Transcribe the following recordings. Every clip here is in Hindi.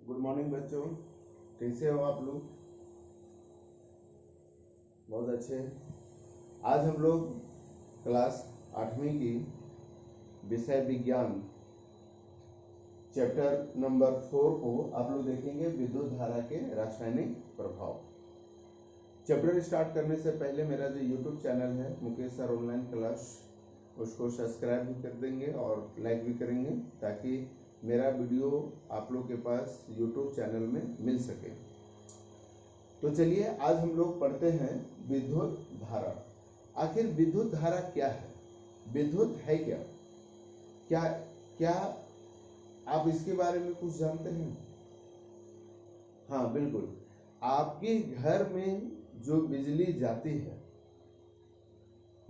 गुड मॉर्निंग बच्चों, कैसे हो आप लोग? बहुत अच्छे। आज हम लोग क्लास 8वीं की विषय विज्ञान चैप्टर नंबर 4 को आप लोग देखेंगे, विद्युत धारा के रासायनिक प्रभाव। चैप्टर स्टार्ट करने से पहले मेरा जो यूट्यूब चैनल है मुकेश सर ऑनलाइन क्लास, उसको सब्सक्राइब भी कर देंगे और लाइक भी करेंगे ताकि मेरा वीडियो आप लोग के पास यूट्यूब चैनल में मिल सके। तो चलिए आज हम लोग पढ़ते हैं विद्युत धारा। आखिर विद्युत धारा क्या है? विद्युत है क्या? क्या क्या आप इसके बारे में कुछ जानते हैं? हाँ बिल्कुल, आपके घर में जो बिजली जाती है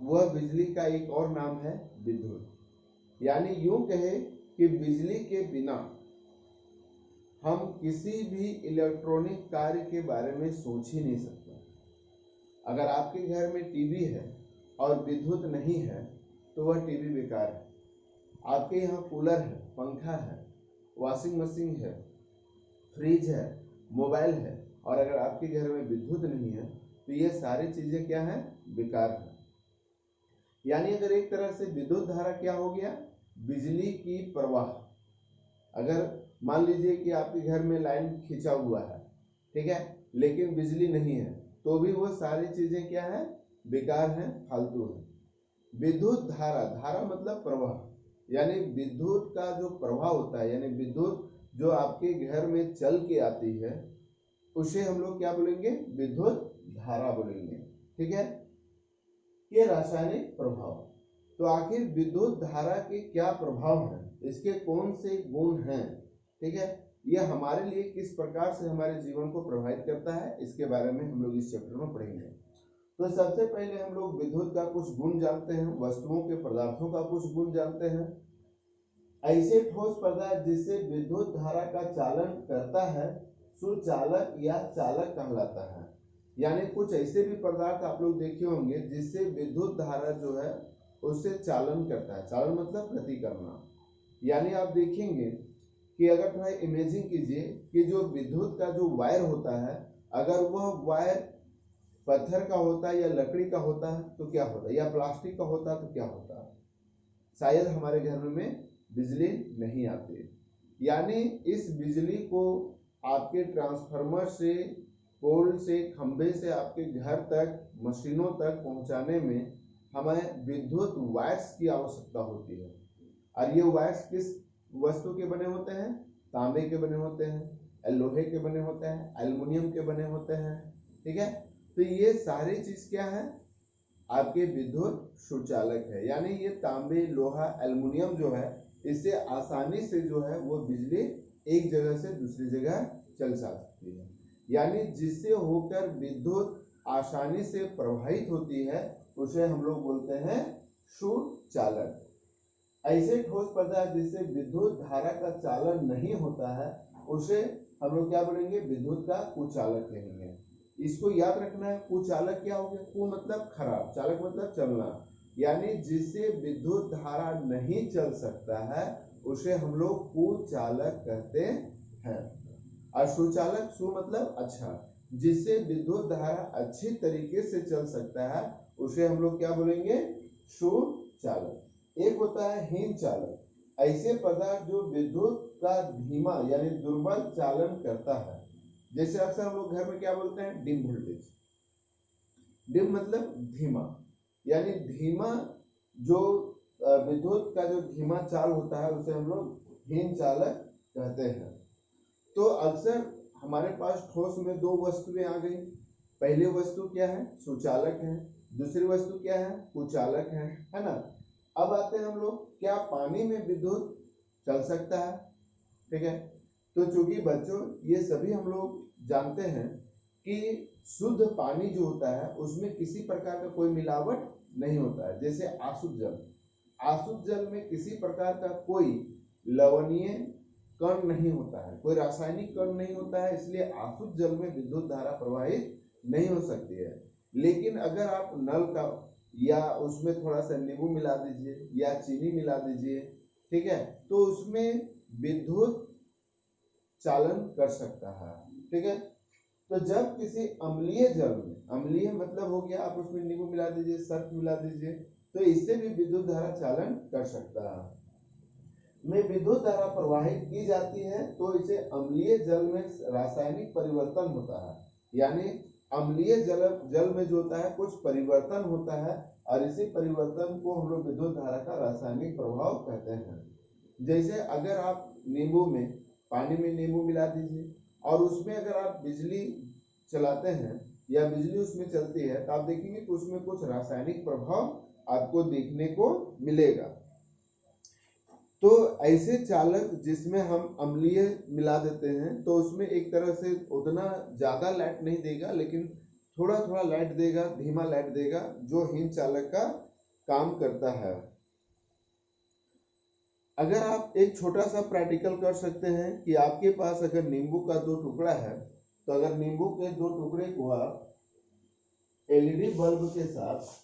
वह बिजली का एक और नाम है विद्युत। यानी यूं कहे कि बिजली के बिना हम किसी भी इलेक्ट्रॉनिक कार्य के बारे में सोच ही नहीं सकते। अगर आपके घर में टीवी है और विद्युत नहीं है तो वह टीवी बेकार है। आपके यहाँ कूलर है, पंखा है, वॉशिंग मशीन है, फ्रिज है, मोबाइल है, और अगर आपके घर में विद्युत नहीं है तो ये सारी चीजें क्या है? बेकार है। यानी अगर एक तरह से विद्युत धारा क्या हो गया? बिजली की प्रवाह। अगर मान लीजिए कि आपके घर में लाइन खींचा हुआ है, ठीक है, लेकिन बिजली नहीं है, तो भी वो सारी चीजें क्या है? बेकार हैं, फालतू है। विद्युत धारा, धारा मतलब प्रवाह, यानी विद्युत का जो प्रवाह होता है, यानी विद्युत जो आपके घर में चल के आती है उसे हम लोग क्या बोलेंगे? विद्युत धारा बोलेंगे। ठीक है, ये रासायनिक प्रभाव। तो आखिर विद्युत धारा के क्या प्रभाव हैं, इसके कौन से गुण हैं, ठीक है, ये हमारे लिए किस प्रकार से हमारे जीवन को प्रभावित करता है, इसके बारे में हम लोग इस चैप्टर में पढ़ेंगे। तो सबसे पहले हम लोग विद्युत का कुछ गुण जानते हैं, वस्तुओं के पदार्थों का कुछ गुण जानते हैं। ऐसे ठोस पदार्थ जिससे विद्युत धारा का चालन करता है सुचालक या चालक कहलाता है। यानी कुछ ऐसे भी पदार्थ आप लोग देखे होंगे जिससे विद्युत धारा जो है उससे चालन करता है। चालन मतलब गति करना। यानी आप देखेंगे कि अगर थोड़ा इमेजिन कीजिए कि जो विद्युत का जो वायर होता है, अगर वह वायर पत्थर का होता है या लकड़ी का होता है तो क्या होता है, या प्लास्टिक का होता है तो क्या होता है? शायद हमारे घर में बिजली नहीं आती। यानी इस बिजली को आपके ट्रांसफार्मर से, पोल से, खंबे से आपके घर तक, मशीनों तक पहुंचाने में हमें विद्युत वायर्स की आवश्यकता होती है। और ये वायर्स किस वस्तु के बने होते हैं? तांबे के बने होते हैं, लोहे के बने होते हैं, एल्युमिनियम के बने होते हैं। ठीक है, तो ये सारी चीज क्या है? आपके विद्युत सुचालक है। यानी ये तांबे, लोहा, एल्युमिनियम जो है, इससे आसानी से जो है वो बिजली एक जगह से दूसरी जगह चल सकती है। यानी जिससे होकर विद्युत आसानी से प्रवाहित होती है उसे हम लोग बोलते हैं सुचालक। ऐसे ठोस पदार्थ जिससे विद्युत धारा का चालन नहीं होता है उसे हम लोग क्या बोलेंगे? विद्युत का कुचालक कहेंगे। इसको याद रखना है। कुचालक क्या हो गया? कु मतलब खराब, चालक मतलब चलना। यानी जिससे विद्युत धारा नहीं चल सकता है उसे हम लोग कुचालक कहते हैं। और सुचालक, सु मतलब अच्छा, जिससे विद्युत धारा अच्छी तरीके से चल सकता है उसे हम लोग क्या बोलेंगे? सुचालक। एक होता है हीन चालक, ऐसे पदार्थ जो विद्युत का धीमा यानी दुर्बल चालन करता है। जैसे अक्सर हम लोग घर में क्या बोलते हैं? Dim voltage. डिम मतलब धीमा, यानी धीमा जो विद्युत का जो धीमा चाल होता है उसे हम लोग हीन चालक कहते हैं। तो अक्सर हमारे पास ठोस में दो वस्तुएं आ गई। पहली वस्तु क्या है? सुचालक है। दूसरी वस्तु क्या है? कुचालक है ना। अब आते हैं हम लोग, क्या पानी में विद्युत चल सकता है? ठीक है, तो चूंकि बच्चों ये सभी हम लोग जानते हैं कि शुद्ध पानी जो होता है उसमें किसी प्रकार का कोई मिलावट नहीं होता है। जैसे आशुद्ध जल, आशुद्ध जल में किसी प्रकार का कोई लवणीय कण नहीं होता है, कोई रासायनिक कण नहीं होता है, इसलिए आशुद्ध जल में विद्युत धारा प्रवाहित नहीं हो सकती है। लेकिन अगर आप नल का या उसमें थोड़ा सा नींबू मिला दीजिए या चीनी मिला दीजिए, ठीक है, तो उसमें विद्युत चालन कर सकता है। ठीक है, तो जब किसी अम्लीय जल में, अम्लीय मतलब हो गया आप उसमें नींबू मिला दीजिए, सर्फ मिला दीजिए, तो इससे भी विद्युत धारा चालन कर सकता है। में विद्युत धारा प्रवाहित की जाती है तो इसे अम्लीय जल में रासायनिक परिवर्तन होता है, यानी अम्लीय जल में जो होता है कुछ परिवर्तन होता है और इसी परिवर्तन को हम लोग विद्युत धारा का रासायनिक प्रभाव कहते हैं। जैसे अगर आप नींबू में, पानी में नींबू मिला दीजिए और उसमें अगर आप बिजली चलाते हैं या बिजली उसमें चलती है तो आप देखेंगे कि उसमें कुछ रासायनिक प्रभाव आपको देखने को मिलेगा। तो ऐसे चालक जिसमें हम अम्लीय मिला देते हैं तो उसमें एक तरह से उतना ज्यादा लाइट नहीं देगा, लेकिन थोड़ा थोड़ा लाइट देगा, धीमा लाइट देगा, जो हीन चालक का काम करता है। अगर आप एक छोटा सा प्रैक्टिकल कर सकते हैं कि आपके पास अगर नींबू का 2 टुकड़ा है तो अगर नींबू के 2 टुकड़े को आप एलईडी बल्ब के साथ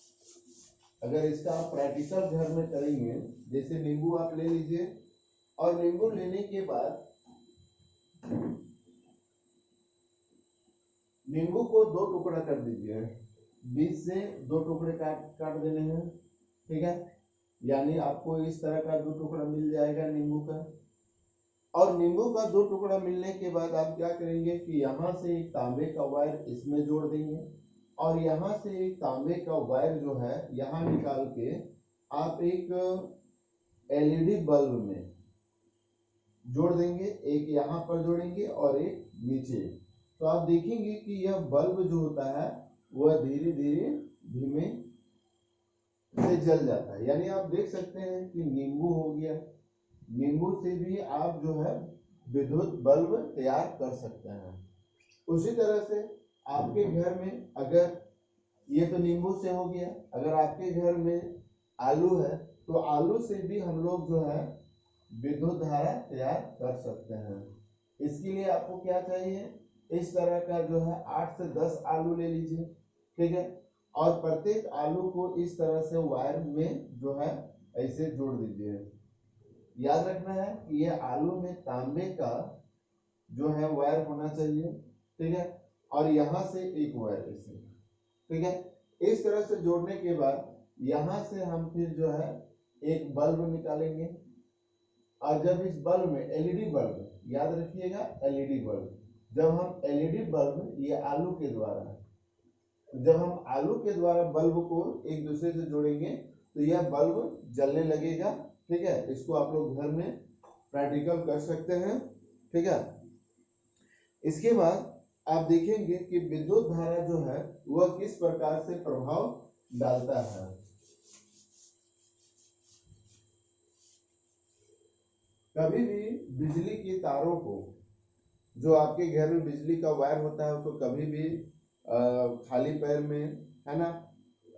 अगर इसका आप प्रैक्टिकल घर में करेंगे, जैसे नींबू आप ले लीजिए और नींबू लेने के बाद नींबू को 2 टुकड़ा कर दीजिए, बीच से 2 टुकड़े काट देने हैं। ठीक है, यानी आपको इस तरह का 2 टुकड़ा मिल जाएगा नींबू का। और नींबू का 2 टुकड़ा मिलने के बाद आप क्या करेंगे कि यहाँ से एक तांबे का वायर इसमें जोड़ देंगे और यहाँ से एक तांबे का वायर जो है यहाँ निकाल के आप एक एलईडी बल्ब में जोड़ देंगे, एक यहाँ पर जोड़ेंगे और एक नीचे। तो आप देखेंगे कि यह बल्ब जो होता है वह धीरे धीरे धीमे से जल जाता है। यानी आप देख सकते हैं कि नींबू हो गया, नींबू से भी आप जो है विद्युत बल्ब तैयार कर सकते हैं। उसी तरह से आपके घर में अगर ये तो नींबू से हो गया, अगर आपके घर में आलू है तो आलू से भी हम लोग जो है विद्युत धारा तैयार कर सकते हैं। इसके लिए आपको क्या चाहिए, इस तरह का जो है 8 से 10 आलू ले लीजिए। ठीक है, और प्रत्येक आलू को इस तरह से वायर में जो है ऐसे जोड़ दीजिए। याद रखना है कि ये आलू में तांबे का जो है वायर होना चाहिए। ठीक है, और यहाँ से एक वायर ऐसे। ठीक है, इस तरह से जोड़ने के बाद यहाँ से हम फिर जो है एक बल्ब निकालेंगे और जब इस बल्ब में एलईडी बल्ब, याद रखिएगा एलईडी बल्ब, जब हम एलईडी बल्ब ये आलू के द्वारा, जब हम आलू के द्वारा बल्ब को एक दूसरे से जोड़ेंगे तो यह बल्ब जलने लगेगा। ठीक है, इसको आप लोग घर में प्रैक्टिकल कर सकते हैं। ठीक है, इसके बाद आप देखेंगे कि विद्युत धारा जो है वह किस प्रकार से प्रभाव डालता है। कभी भी बिजली की तारों को, जो आपके घर में बिजली का वायर होता है उसको कभी भी खाली पैर में, है ना,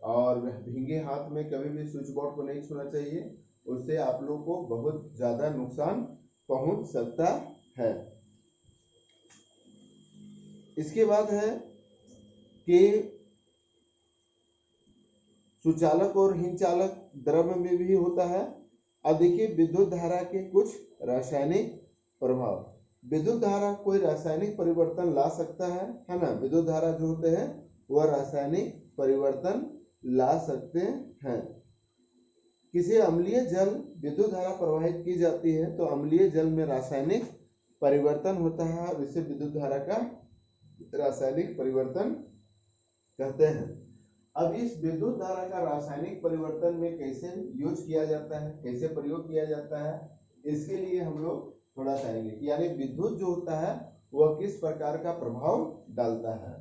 और भींगे हाथ में कभी भी स्विच बोर्ड को नहीं छूना चाहिए, उससे आप लोग को बहुत ज्यादा नुकसान पहुंच सकता है। इसके बाद है कि सुचालक और हिंचालक द्रव्य में भी होता है। अब देखिए विद्युत धारा के कुछ रासायनिक प्रभाव। विद्युत धारा कोई रासायनिक परिवर्तन ला सकता है ना, विद्युत धारा जो होते हैं वह रासायनिक परिवर्तन ला सकते हैं। किसी अम्लीय जल विद्युत धारा प्रवाहित की जाती है तो अम्लीय जल में रासायनिक परिवर्तन होता है और इसे विद्युत धारा का रासायनिक परिवर्तन कहते हैं। अब इस विद्युत धारा का रासायनिक परिवर्तन में कैसे यूज किया जाता है, कैसे प्रयोग किया जाता है, इसके लिए हम लोग थोड़ा कहेंगे कि यानी विद्युत जो होता है वह किस प्रकार का प्रभाव डालता है।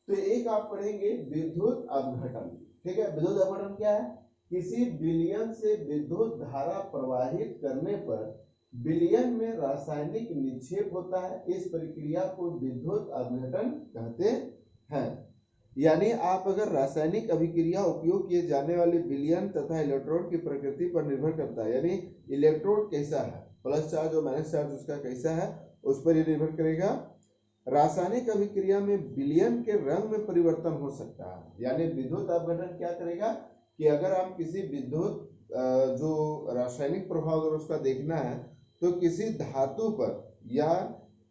तो एक आप पढ़ेंगे विद्युत अपघटन। ठीक है, विद्युत अपघटन क्या है, किसी विलयन से विद्युत धारा प्रवाहित करने पर विलयन में रासायनिक निक्षेप होता है, इस प्रक्रिया को विद्युत अपघटन कहते हैं। यानी आप अगर रासायनिक अभिक्रिया उपयोग किए जाने वाले विलयन तथा इलेक्ट्रोड की प्रकृति पर निर्भर करता है, यानी इलेक्ट्रोड कैसा है, प्लस चार्ज और माइनस चार्ज उसका कैसा है, उस पर यह निर्भर करेगा। रासायनिक अभिक्रिया में विलयन के रंग में परिवर्तन हो सकता है। यानी विद्युत अपघटन क्या करेगा कि अगर आप किसी विद्युत जो रासायनिक प्रभाव अगर उसका देखना है तो किसी धातु पर या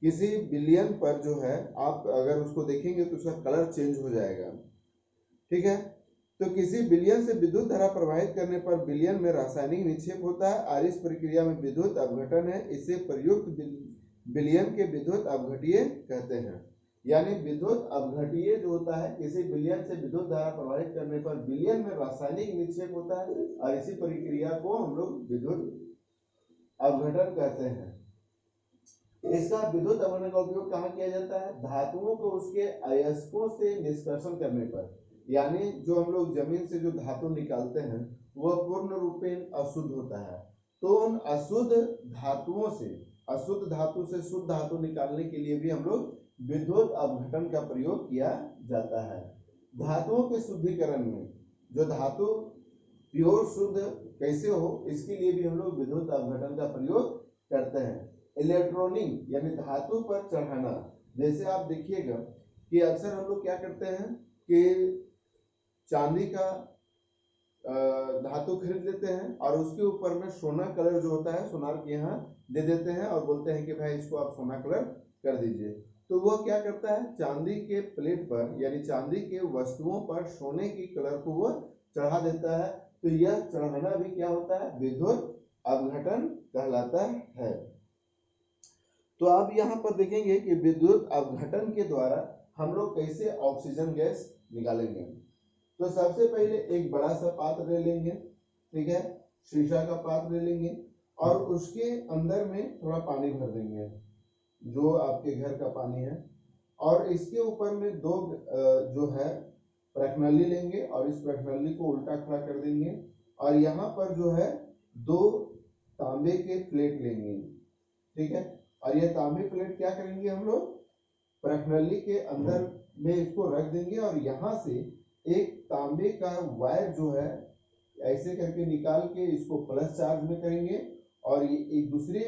किसी विलयन पर जो है आप अगर उसको देखेंगे तो उसका कलर चेंज हो जाएगा। ठीक है, तो किसी विलयन से विद्युत धारा प्रवाहित करने पर विलयन में रासायनिक निक्षेप होता है और इस प्रक्रिया में विद्युत अपघटन है। इसे प्रयुक्त विलयन के विद्युत अपघटीय कहते हैं। यानी विद्युत अपघटीय जो होता है, किसी विलयन से विद्युत धारा प्रवाहित करने पर विलयन में रासायनिक निक्षेप होता है और इसी प्रक्रिया को हम लोग विद्युत अपघटन कहते हैं। इसका विद्युत अपघटन का उपयोग कहाँ किया जाता है? धातुओं को उसके अयस्कों से निष्कर्षण करने पर। यानी जो हम लोग जमीन से जो धातु निकालते हैं वह पूर्ण रूपेण अशुद्ध होता है, तो उन अशुद्ध धातुओं से, अशुद्ध धातु से शुद्ध धातु निकालने के लिए भी हम लोग विद्युत अपघटन का प्रयोग किया जाता है। धातुओं के शुद्धिकरण में जो धातु प्योर शुद्ध कैसे हो, इसके लिए भी हम लोग विद्युत अपघटन का प्रयोग करते हैं। इलेक्ट्रॉनिक यानी धातु पर चढ़ाना, जैसे आप देखिएगा कि अक्सर हम लोग क्या करते हैं कि चांदी का धातु खरीद लेते हैं और उसके ऊपर में सोना कलर जो होता है सोनार के यहाँ दे देते हैं और बोलते हैं कि भाई इसको आप सोना कलर कर दीजिए। तो वह क्या करता है, चांदी के प्लेट पर यानी चांदी के वस्तुओं पर सोने की कलर को वह चढ़ा देता है। तो यह चढ़ाना भी क्या होता है? विद्युत अपघटन कहलाता है। तो आप यहाँ पर देखेंगे कि विद्युत अपघटन के द्वारा हम लोग कैसे ऑक्सीजन गैस निकालेंगे। तो सबसे पहले एक बड़ा सा पात्र ले लेंगे, ठीक है, शीशा का पात्र ले लेंगे और उसके अंदर में थोड़ा पानी भर देंगे, जो आपके घर का पानी है, और इसके ऊपर में दो जो है प्रश्नली लेंगे और इस प्रश्नली को उल्टा खड़ा कर देंगे और यहाँ पर जो है दो तांबे के प्लेट लेंगे, ठीक है, और ये तांबे प्लेट क्या करेंगे, हम लोग प्रश्नली के अंदर में इसको रख देंगे और यहाँ से एक तांबे का वायर जो है ऐसे करके निकाल के इसको प्लस चार्ज में करेंगे और ये एक दूसरी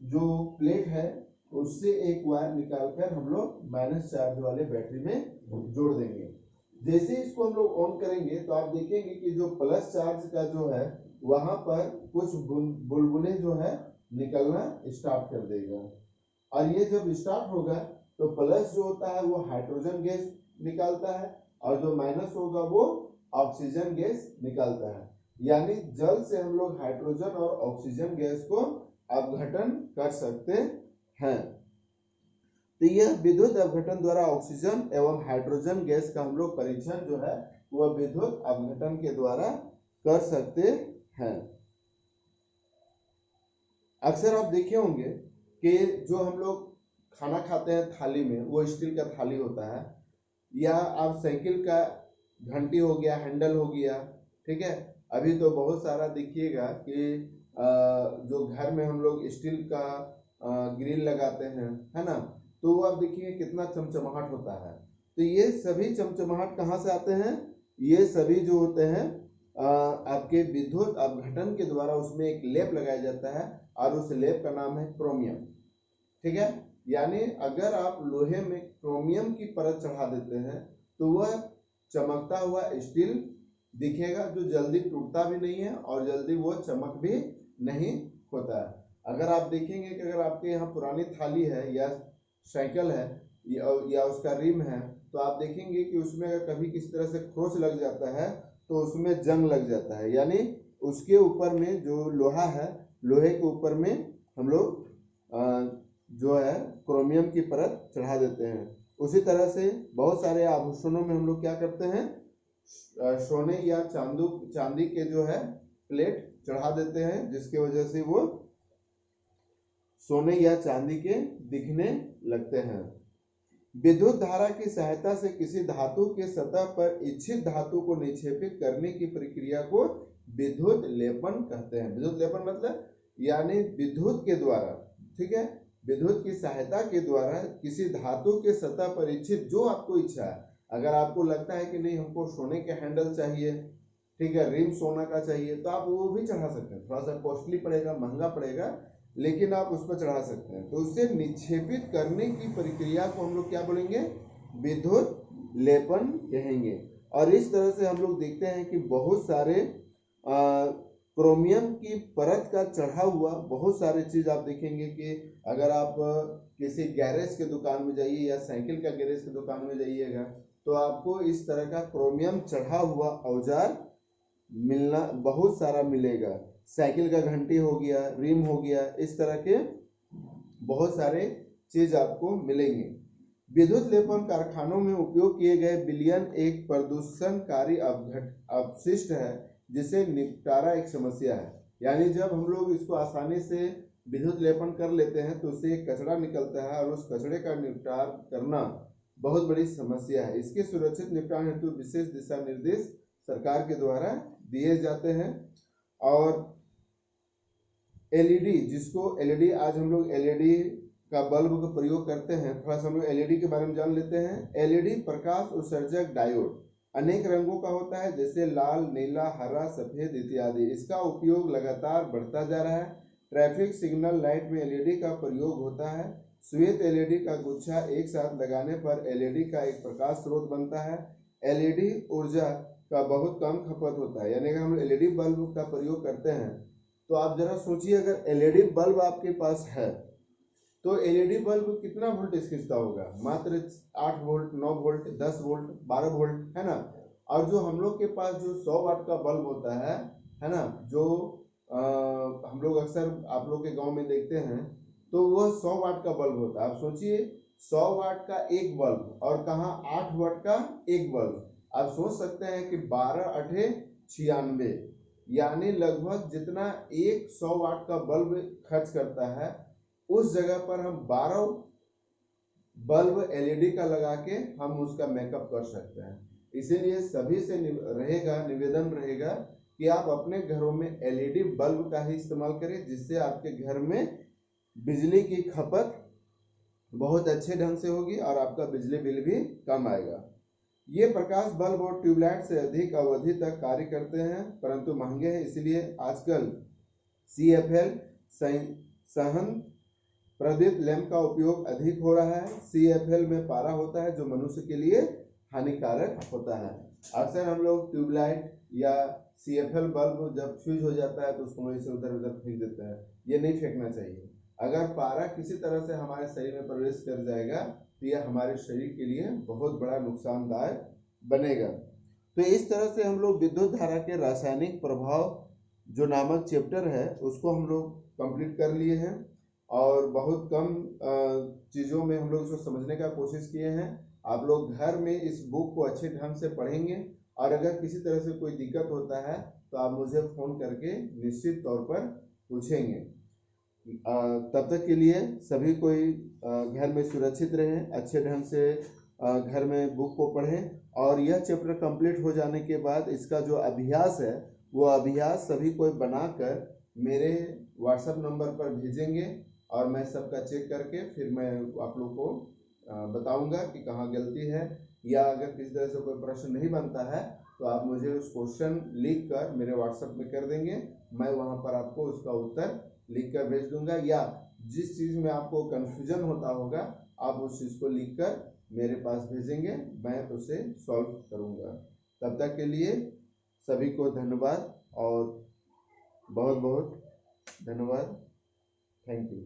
जो प्लेट है उससे एक वायर निकालकर हम लोग माइनस चार्ज वाले बैटरी में जोड़ देंगे। जैसे इसको हम लोग ऑन करेंगे तो आप देखेंगे कि जो प्लस चार्ज का जो है वहां पर कुछ बुलबुले जो है निकलना स्टार्ट कर देगा और ये जब स्टार्ट होगा तो प्लस जो होता है वो हाइड्रोजन गैस निकालता है और जो माइनस होगा वो ऑक्सीजन गैस निकालता है। यानी जल से हम लोग हाइड्रोजन और ऑक्सीजन गैस को अपघटन कर सकते हैं। तो यह विद्युत अपघटन द्वारा ऑक्सीजन एवं हाइड्रोजन गैस का हम लोग परीक्षण जो है वह विद्युत अपघटन के द्वारा कर सकते हैं। अक्सर आप देखे होंगे कि जो हम लोग खाना खाते हैं थाली में वो स्टील का थाली होता है, या आप साइकिल का घंटी हो गया, हैंडल हो गया, ठीक है। अभी तो बहुत सारा देखिएगा कि जो घर में हम लोग स्टील का ग्रिल लगाते हैं, है ना, तो वो आप देखिए कितना चमचमाहट होता है। तो ये सभी चमचमाहट कहाँ से आते हैं? ये सभी जो होते हैं आपके विद्युत अपघटन के द्वारा उसमें एक लेप लगाया जाता है और उस लेप का नाम है क्रोमियम, ठीक है। यानी अगर आप लोहे में क्रोमियम की परत चढ़ा देते हैं तो वह चमकता हुआ स्टील दिखेगा, जो जल्दी टूटता भी नहीं है और जल्दी वो चमक भी नहीं होता है। अगर आप देखेंगे कि अगर आपके यहाँ पुरानी थाली है या साइकिल है या उसका रिम है तो आप देखेंगे कि उसमें अगर कभी किसी तरह से खरोंच लग जाता है तो उसमें जंग लग जाता है, यानी उसके ऊपर में जो लोहा है, लोहे के ऊपर में हम लोग जो है क्रोमियम की परत चढ़ा देते हैं। उसी तरह से बहुत सारे आभूषणों में हम लोग क्या करते हैं, सोने या चांदी के जो है प्लेट चढ़ा देते हैं, जिसकी वजह से वो सोने या चांदी के दिखने लगते हैं। विद्युत धारा की सहायता से किसी धातु के सतह पर इच्छित धातु को निक्षेपित करने की प्रक्रिया को विद्युत लेपन कहते हैं। विद्युत लेपन मतलब यानी विद्युत के द्वारा, ठीक है, विद्युत की सहायता के द्वारा किसी धातु के सतह पर इच्छित जो आपको इच्छा है, अगर आपको लगता है कि नहीं हमको सोने के हैंडल चाहिए, ठीक है, रिम सोना का चाहिए, तो आप वो भी चढ़ा सकते हैं। थोड़ा सा कॉस्टली पड़ेगा, महंगा पड़ेगा, लेकिन आप उस पर चढ़ा सकते हैं। तो उससे निक्षेपित करने की प्रक्रिया को हम लोग क्या बोलेंगे, विद्युत लेपन कहेंगे। और इस तरह से हम लोग देखते हैं कि बहुत सारे क्रोमियम की परत का चढ़ा हुआ बहुत सारे चीज आप देखेंगे कि अगर आप किसी गैरेज के दुकान में जाइए या साइकिल का गैरेज की दुकान में जाइएगा तो आपको इस तरह का क्रोमियम चढ़ा हुआ औजार मिलना बहुत सारा मिलेगा। साइकिल का घंटी हो गया, रिम हो गया, इस तरह के बहुत सारे चीज आपको मिलेंगे। विद्युत लेपन कारखानों में उपयोग किए गए विलयन एक प्रदूषणकारी अपशिष्ट है जिसे निपटारा एक समस्या है। यानी जब हम लोग इसको आसानी से विद्युत लेपन कर लेते हैं तो उससे एक कचरा निकलता है और उस कचरे का निपटार करना बहुत बड़ी समस्या है। इसके सुरक्षित निपटान हेतु विशेष दिशा निर्देश सरकार के द्वारा दिए जाते हैं। और एलईडी, जिसको एलईडी आज हम लोग एलईडी का बल्ब का प्रयोग करते हैं, थोड़ा सा हम लोग एलईडी के बारे में जान लेते हैं। एलईडी प्रकाश उत्सर्जक डायोड अनेक रंगों का होता है जैसे लाल, नीला, हरा, सफेद इत्यादि। इसका उपयोग लगातार बढ़ता जा रहा है। ट्रैफिक सिग्नल लाइट में एलईडी का प्रयोग होता है। श्वेत एलईडी का गुच्छा एक साथ लगाने पर एलईडी का एक प्रकाश स्रोत बनता है। एलईडी ऊर्जा का बहुत कम खपत होता है। यानी अगर हम एलईडी बल्ब का प्रयोग करते हैं तो आप जरा सोचिए, अगर एलईडी बल्ब आपके पास है तो एलईडी बल्ब कितना वोल्टेज खींचता होगा? मात्र 8 वोल्ट, 9 वोल्ट, 10 वोल्ट, 12 वोल्ट, है ना। और जो हम लोग के पास जो 100 वाट का बल्ब होता है ना, जो हम लोग अक्सर आप लोग के गांव में देखते हैं, तो वह 100 वाट का बल्ब होता है। आप सोचिए 100 वाट का एक बल्ब और कहाँ 8 वाट का एक बल्ब। आप सोच सकते हैं कि 12 8 96, यानी लगभग जितना एक 100 वाट का बल्ब खर्च करता है उस जगह पर हम 12 बल्ब एलईडी का लगा के हम उसका मेकअप कर सकते हैं। इसीलिए सभी से निवेदन रहेगा कि आप अपने घरों में एलईडी बल्ब का ही इस्तेमाल करें, जिससे आपके घर में बिजली की खपत बहुत अच्छे ढंग से होगी और आपका बिजली बिल भी कम आएगा। ये प्रकाश बल्ब और ट्यूबलाइट से अधिक अवधि तक कार्य करते हैं परंतु महंगे हैं, इसलिए आजकल CFL सहन प्रदीप लैंप का उपयोग अधिक हो रहा है। CFL में पारा होता है जो मनुष्य के लिए हानिकारक होता है। अक्सर हम लोग ट्यूबलाइट या CFL बल्ब जब फ्यूज हो जाता है तो उसको वहीं से उधर उधर फेंक देते हैं। ये नहीं फेंकना चाहिए। अगर पारा किसी तरह से हमारे शरीर में प्रवेश कर जाएगा तो यह हमारे शरीर के लिए बहुत बड़ा नुकसानदायक बनेगा। तो इस तरह से हम लोग विद्युत धारा के रासायनिक प्रभाव जो नामक चैप्टर है उसको हम लोग कंप्लीट कर लिए हैं और बहुत कम चीज़ों में हम लोग इसको समझने का कोशिश किए हैं। आप लोग घर में इस बुक को अच्छे ढंग से पढ़ेंगे और अगर किसी तरह से कोई दिक्कत होता है तो आप मुझे फ़ोन करके निश्चित तौर पर पूछेंगे। तब तक के लिए सभी कोई घर में सुरक्षित रहें, अच्छे ढंग से घर में बुक को पढ़ें और यह चैप्टर कंप्लीट हो जाने के बाद इसका जो अभ्यास है वो अभ्यास सभी कोई बनाकर मेरे व्हाट्सएप नंबर पर भेजेंगे और मैं सबका चेक करके फिर मैं आप लोग को बताऊंगा कि कहाँ गलती है, या अगर किसी तरह से कोई प्रश्न नहीं बनता है तो आप मुझे उस क्वेश्चन लिख कर मेरे व्हाट्सएप में कर देंगे। मैं वहाँ पर आपको उसका उत्तर लिख कर भेज दूंगा, या जिस चीज़ में आपको कन्फ्यूजन होता होगा आप उस चीज़ को लिख कर मेरे पास भेजेंगे, मैं उसे सॉल्व करूंगा। तब तक के लिए सभी को धन्यवाद और बहुत बहुत धन्यवाद। Thank you.